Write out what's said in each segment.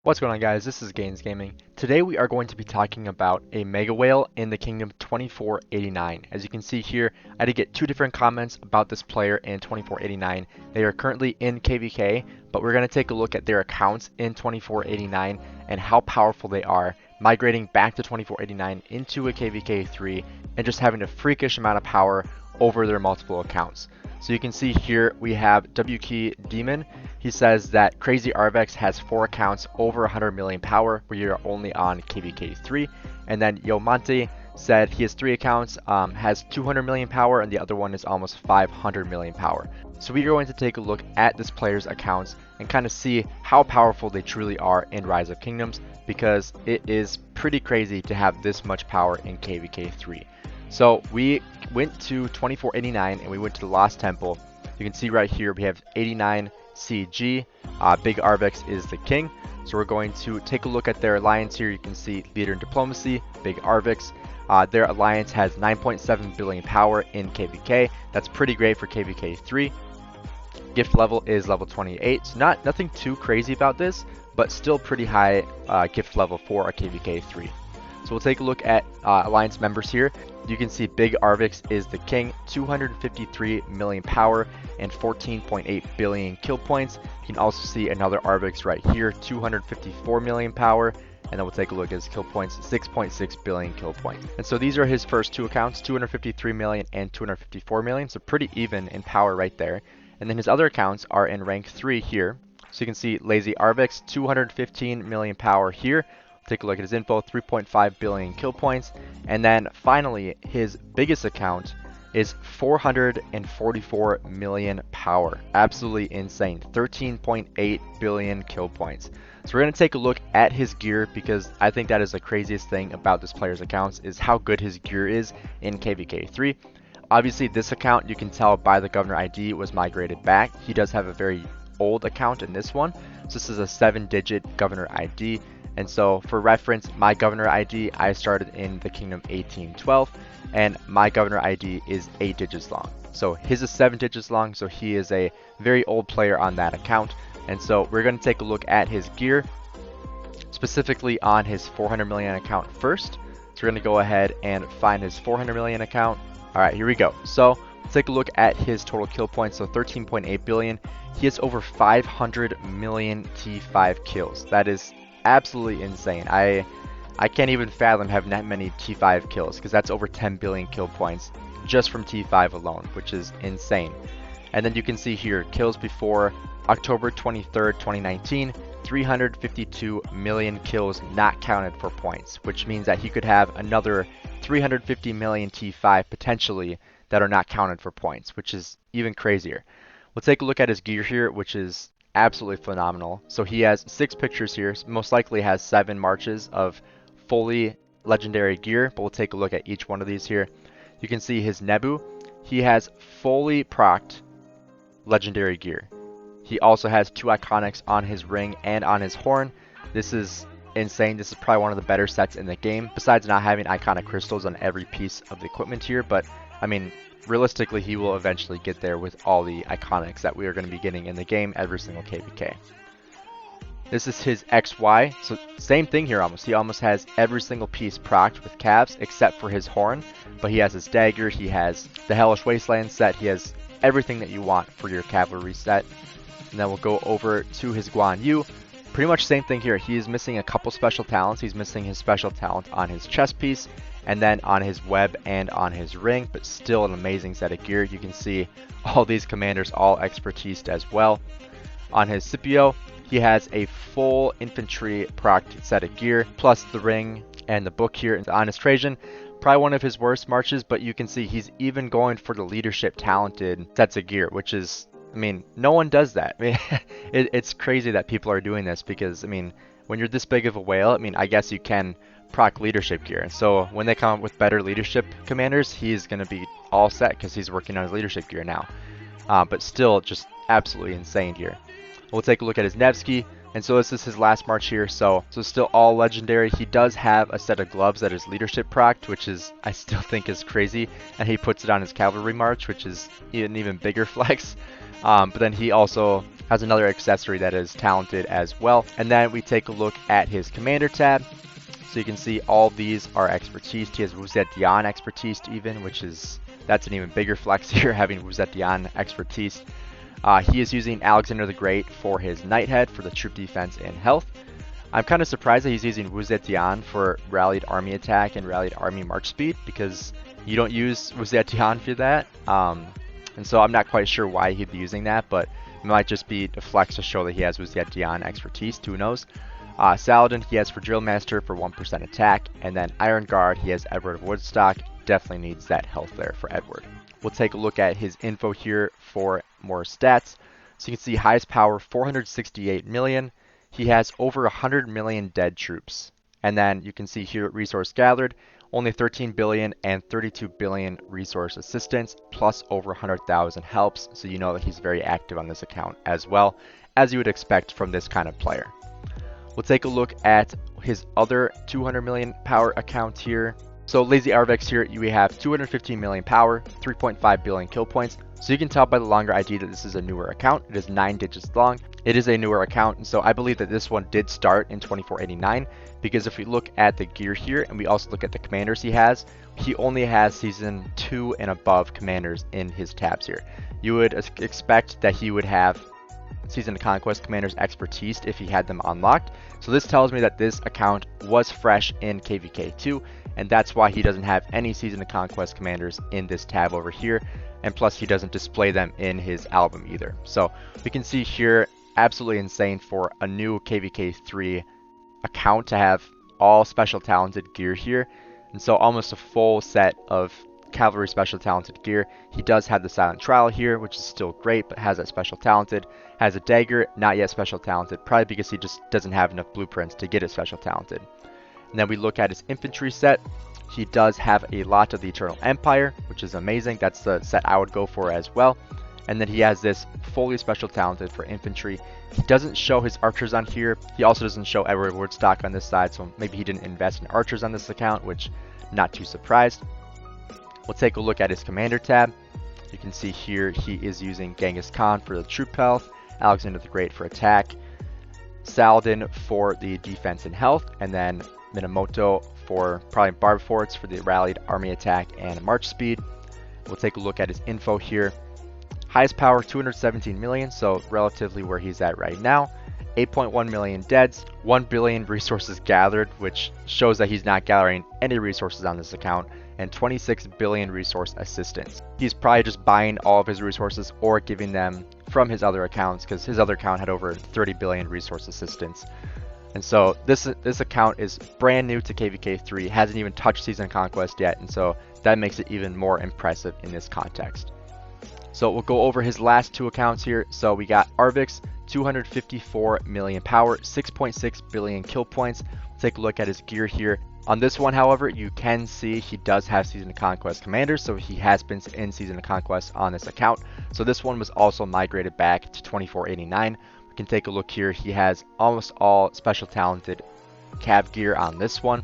What's going on, guys? This is Gainz Gaming. Today we are going to be talking about a mega whale in the kingdom 2489. As you can see here, I did get two different comments about this player in 2489. They are currently in KVK, but we're going to take a look at their accounts in 2489 and how powerful they are, migrating back to 2489 into a KVK 3 and just having a freakish amount of power over their multiple accounts. So you can see here we have WK Demon. He says that Crazy Arvix has 4 accounts over 100 million power, where you're only on KVK 3. And then Yomonte said he has 3 accounts, has 200 million power, and the other one is almost 500 million power. So we are going to take a look at this player's accounts and kind of see how powerful they truly are in Rise of Kingdoms, because it is pretty crazy to have this much power in KVK 3. So we went to 2489 and we went to the Lost Temple. You can see right here we have 89 CG. Big Arvex is the king. So we're going to take a look at their alliance here. You can see leader in diplomacy, Big Arvex. Their alliance has 9.7 billion power in KVK. That's pretty great for KVK 3. Gift level is level 28. So nothing too crazy about this, but still pretty high gift level for a KVK 3. So we'll take a look at alliance members here. You can see Big Arvix is the king, 253 million power and 14.8 billion kill points. You can also see another Arvix right here, 254 million power, and then we'll take a look at his kill points, 6.6 billion kill points. And so these are his first 2 accounts, 253 million and 254 million, so pretty even in power right there. And then his other accounts are in rank 3 here. So you can see Lazy Arvix, 215 million power here. Take a look at his info, 3.5 billion kill points. And then finally, his biggest account is 444 million power. Absolutely insane. 13.8 billion kill points. So we're going to take a look at his gear, because I think that is the craziest thing about this player's accounts is how good his gear is in KVK 3. Obviously, this account, you can tell by the governor ID, was migrated back. He does have a very old account in this one. So this is a 7-digit governor ID. And so for reference, my governor ID, I started in the kingdom 1812, and my governor ID is 8 digits long. So his is 7 digits long, so he is a very old player on that account. And so we're going to take a look at his gear, specifically on his 400 million account first. So we're going to go ahead and find his 400 million account. All right, here we go. So let's take a look at his total kill points. So 13.8 billion. He has over 500 million T5 kills. That is absolutely insane. I can't even fathom having that many T5 kills, because that's over 10 billion kill points just from T5 alone, which is insane. And then you can see here, kills before October 23rd, 2019, 352 million kills not counted for points, which means that he could have another 350 million T5 potentially that are not counted for points, which is even crazier. We'll take a look at his gear here, which is absolutely phenomenal. So he has 6 pictures here, most likely has 7 marches of fully legendary gear, but we'll take a look at each one of these here. You can see his Nebu. He has fully procced legendary gear. He also has 2 iconics on his ring and on his horn. This is insane. This is probably one of the better sets in the game, besides not having iconic crystals on every piece of the equipment here. But I mean, realistically, he will eventually get there with all the iconics that we are going to be getting in the game every single KVK. This is his XY, so same thing here almost. He almost has every single piece procced with calves except for his horn, but he has his dagger, he has the Hellish Wasteland set, he has everything that you want for your cavalry set. And then we'll go over to his Guan Yu. Pretty much same thing here. He is missing a couple special talents. He's missing his special talent on his chest piece, and then on his web and on his ring, but still an amazing set of gear. You can see all these commanders all expertised as well. On his Scipio, he has a full infantry procced set of gear, plus the ring and the book here. On his Trajan, probably one of his worst marches, but you can see he's even going for the leadership talented sets of gear, which is, I mean, no one does that. I mean, it's crazy that people are doing this, because, I mean, when you're this big of a whale, I mean, I guess you can proc leadership gear. And so when they come up with better leadership commanders, he's going to be all set, because he's working on his leadership gear now. But still just absolutely insane here. We'll take a look at his Nevsky. And so this is his last march here, so still all legendary. He does have a set of gloves that is leadership procced, which is, I still think is crazy. And he puts it on his cavalry march, which is an even bigger flex. But then he also has another accessory that is talented as well. And then we take a look at his commander tab. So you can see all these are expertise. He has Wuzet Dian expertise even, that's an even bigger flex here, having Wuzet Dian expertise. He is using Alexander the Great for his Knighthead for the troop defense and health. I'm kind of surprised that he's using Wuzet Dian for rallied army attack and rallied army march speed, because you don't use Wuzet Dian for that. And so I'm not quite sure why he'd be using that, but it might just be a flex to show that he has Wuzet Dian expertise, who knows. Saladin he has for Drill Master for 1% attack, and then Iron Guard he has Edward of Woodstock, definitely needs that health there for Edward. We'll take a look at his info here for more stats. So you can see highest power 468 million. He has over 100 million dead troops. And then you can see here resource gathered, only 13 billion and 32 billion resource assistance, plus over 100,000 helps. So you know that he's very active on this account as well, as you would expect from this kind of player. We'll take a look at his other 200 million power account here. So Lazy Arvix here, we have 215 million power, 3.5 billion kill points. So you can tell by the longer ID that this is a newer account. It is 9 digits long. It is a newer account, and so I believe that this one did start in 2489, because if we look at the gear here and we also look at the commanders he only has season 2 and above commanders in his tabs here. You would expect that he would have Season of Conquest commanders expertise if he had them unlocked. So this tells me that this account was fresh in KVK 2, and that's why he doesn't have any Season of Conquest commanders in this tab over here, and plus he doesn't display them in his album either. So we can see here, absolutely insane for a new KVK 3 account to have all special talented gear here, and so almost a full set of cavalry special talented gear. He does have the silent trial here, which is still great, but has that special talented. Has a dagger, not yet special talented, probably because he just doesn't have enough blueprints to get it special talented. And then we look at his infantry set. He does have a lot of the Eternal Empire, which is amazing. That's the set I would go for as well. And then he has this fully special talented for infantry. He doesn't show his archers on here. He also doesn't show Edward Woodstock on this side, so maybe he didn't invest in archers on this account, which not too surprised. We'll take a look at his commander tab. You can see here he is using Genghis Khan for the troop health, Alexander the Great for attack, Saladin for the defense and health, and then Minamoto for probably Barb Forts for the rallied army attack and march speed. We'll take a look at his info here. Highest power 217 million, so relatively where he's at right now. 8.1 million deads, 1 billion resources gathered, which shows that he's not gathering any resources on this account, and 26 billion resource assistance. He's probably just buying all of his resources or giving them from his other accounts, because his other account had over 30 billion resource assistance. And so this account is brand new to KVK 3, hasn't even touched Season of Conquest yet, and so that makes it even more impressive in this context. So we'll go over his last two accounts here. So we got Arvix, 254 million power, 6.6 billion kill points. We'll take a look at his gear here. On this one, however, you can see he does have Season of Conquest commanders, so he has been in Season of Conquest on this account. So this one was also migrated back to 2489. We can take a look here. He has almost all special talented cav gear on this one.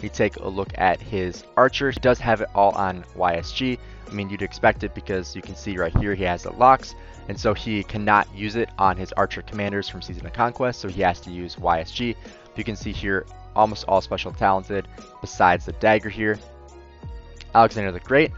We take a look at his archer. He does have it all on YSG. I mean, you'd expect it because you can see right here he has the locks, and so he cannot use it on his archer commanders from Season of Conquest, so he has to use YSG. You can see here almost all special talented besides the dagger here. Alexander the Great,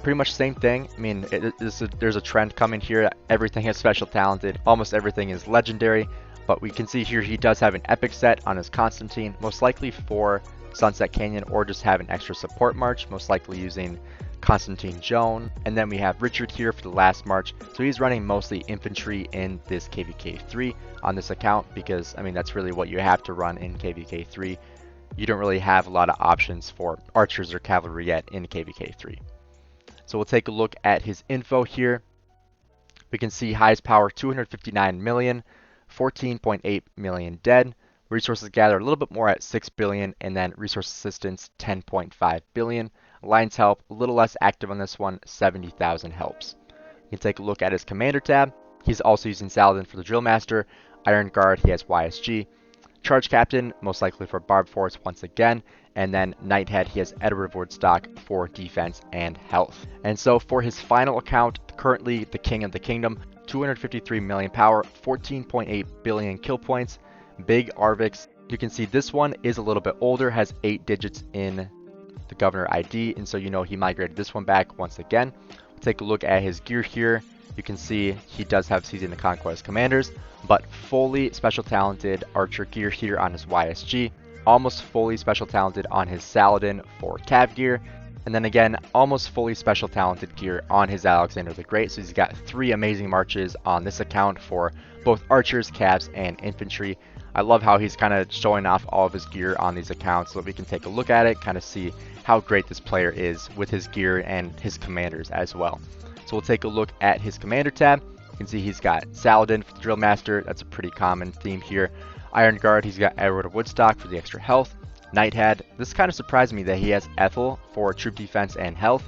pretty much same thing. I mean, there's a trend coming here. Everything is special talented. Almost everything is legendary, but we can see here he does have an epic set on his Constantine, most likely for Sunset Canyon, or just have an extra support march, most likely using Constantine Joan. And then we have Richard here for the last march. So he's running mostly infantry in this KVK 3 on this account, because I mean that's really what you have to run in KVK 3. You don't really have a lot of options for archers or cavalry yet in KVK 3. So we'll take a look at his info here. We can see highest power 259 million, 14.8 million dead. Resources gathered a little bit more at 6 billion, and then resource assistance 10.5 billion. Alliance help a little less active on this one, 70,000 helps. You can take a look at his commander tab. He's also using Saladin for the Drill Master. Iron Guard, he has YSG. Charge Captain, most likely for Barb Force once again. And then Nighthead, he has Edward Woodstock for defense and health. And so for his final account, currently the King of the Kingdom, 253 million power, 14.8 billion kill points, big Arvix. You can see this one is a little bit older, has 8 digits in the Governor ID, and so you know he migrated this one back once again. We'll take a look at his gear here. You can see he does have Seizing the Conquest Commanders, but fully special talented archer gear here on his YSG, almost fully special talented on his Saladin for cav gear, and then again almost fully special talented gear on his Alexander the Great. So he's got 3 amazing marches on this account for both archers, cavs, and infantry. I love how he's kind of showing off all of his gear on these accounts so that we can take a look at it, kind of see how great this player is with his gear and his commanders as well. So we'll take a look at his commander tab. You can see he's got Saladin for the Drill Master. That's a pretty common theme here. Iron Guard, he's got Edward of Woodstock for the extra health. Nighthead, this kind of surprised me that he has Ethel for troop defense and health.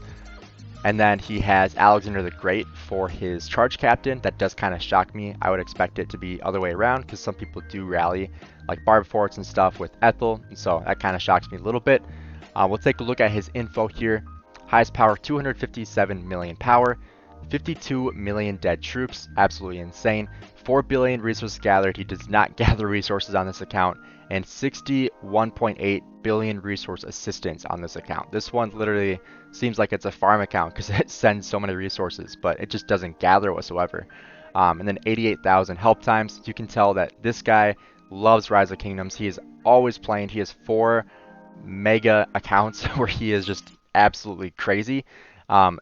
And then he has Alexander the Great for his charge captain. That does kind of shock me. I would expect it to be other way around because some people do rally like Barb Forts and stuff with Ethel. And so that kind of shocks me a little bit. We'll take a look at his info here. Highest power, 257 million power, 52 million dead troops, absolutely insane. 4 billion resources gathered. He does not gather resources on this account, and 61.8 billion resource assistance on this account. This one literally seems like it's a farm account because it sends so many resources, but it just doesn't gather whatsoever. And then 88,000 help times. You can tell that this guy loves Rise of Kingdoms. He is always playing. He has 4 mega accounts where he is just absolutely crazy.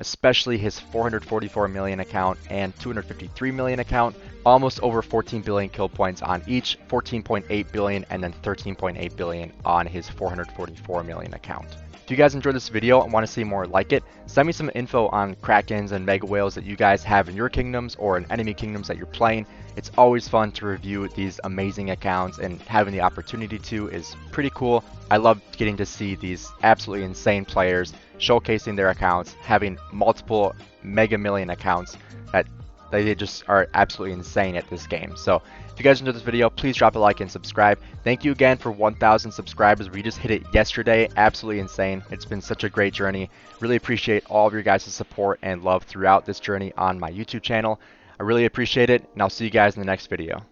Especially his 444 million account and 253 million account, almost over 14 billion kill points on each, 14.8 billion and then 13.8 billion on his 444 million account. If you guys enjoyed this video and want to see more like it, send me some info on krakens and mega whales that you guys have in your kingdoms or in enemy kingdoms that you're playing. It's always fun to review these amazing accounts, and having the opportunity to is pretty cool. I love getting to see these absolutely insane players showcasing their accounts, having multiple mega million accounts that they just are absolutely insane at this game. So if you guys enjoyed this video, please drop a like and subscribe. Thank you again for 1,000 subscribers. We just hit it yesterday. Absolutely insane. It's been such a great journey. Really appreciate all of your guys' support and love throughout this journey on my YouTube channel. I really appreciate it, and I'll see you guys in the next video.